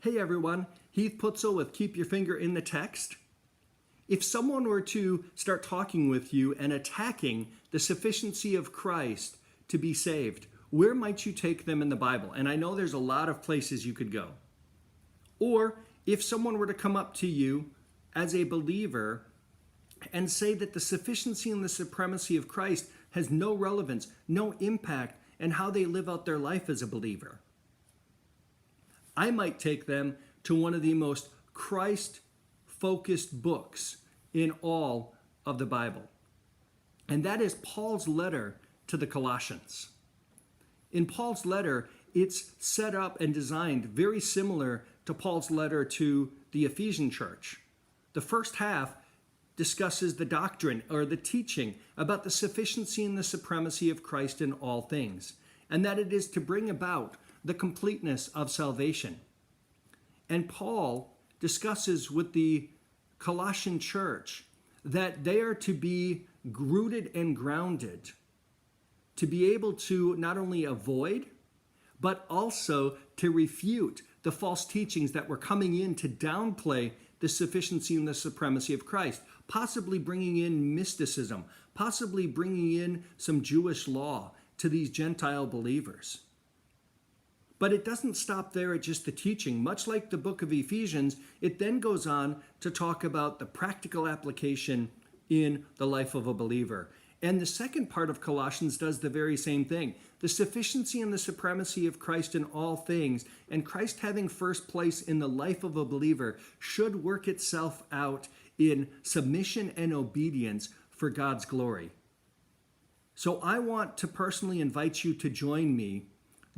Hey everyone, Heath Putzel with Keep Your Finger in the Text. If someone were to start talking with you and attacking the sufficiency of Christ to be saved, where might you take them in the Bible? And I know there's a lot of places you could go. Or if someone were to come up to you as a believer and say that the sufficiency and the supremacy of Christ has no relevance, no impact in how they live out their life as a believer, I might take them to one of the most Christ-focused books in all of the Bible. And that is Paul's letter to the Colossians. In Paul's letter, it's set up and designed very similar to Paul's letter to the Ephesian church. The first half discusses the doctrine or the teaching about the sufficiency and the supremacy of Christ in all things, and that it is to bring about the completeness of salvation. And Paul discusses with the Colossian church that they are to be rooted and grounded, to be able to not only avoid, but also to refute the false teachings that were coming in to downplay the sufficiency and the supremacy of Christ, possibly bringing in mysticism, possibly bringing in some Jewish law to these Gentile believers. But it doesn't stop there at just the teaching. Much like the book of Ephesians, it then goes on to talk about the practical application in the life of a believer. And the second part of Colossians does the very same thing. The sufficiency and the supremacy of Christ in all things, and Christ having first place in the life of a believer, should work itself out in submission and obedience for God's glory. So I want to personally invite you to join me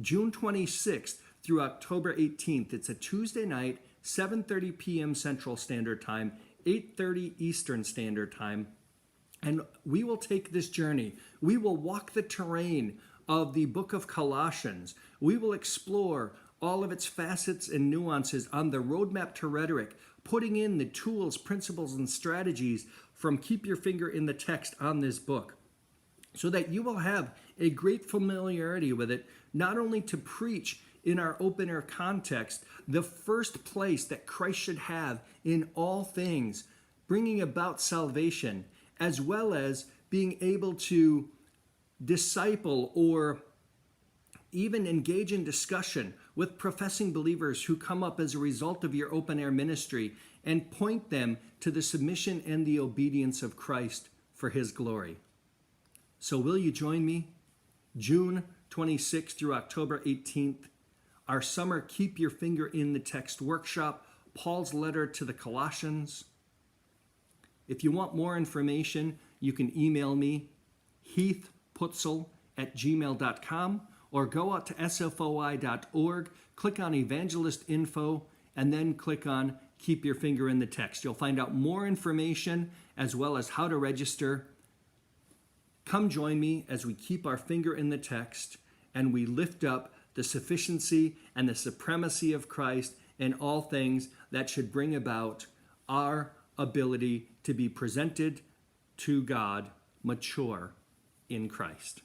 June 26th through October 18th. It's a Tuesday night, 7:30 p.m. Central Standard Time, 8:30 Eastern Standard Time. And we will take this journey. We will walk the terrain of the book of Colossians. We will explore all of its facets and nuances on the roadmap to rhetoric, putting in the tools, principles, and strategies from Keep Your Finger in the Text on this book, so that you will have a great familiarity with it, not only to preach in our open air context, the first place that Christ should have in all things, bringing about salvation, as well as being able to disciple or even engage in discussion with professing believers who come up as a result of your open air ministry and point them to the submission and the obedience of Christ for his glory. So will you join me? June 26th through October 18th, our summer Keep Your Finger in the Text workshop, Paul's letter to the Colossians. If you want more information, you can email me, heathputzel@gmail.com, or go out to sfoi.org, click on Evangelist Info, and then click on Keep Your Finger in the Text. You'll find out more information as well as how to register. Come join me as we keep our finger in the text and we lift up the sufficiency and the supremacy of Christ in all things that should bring about our ability to be presented to God mature in Christ.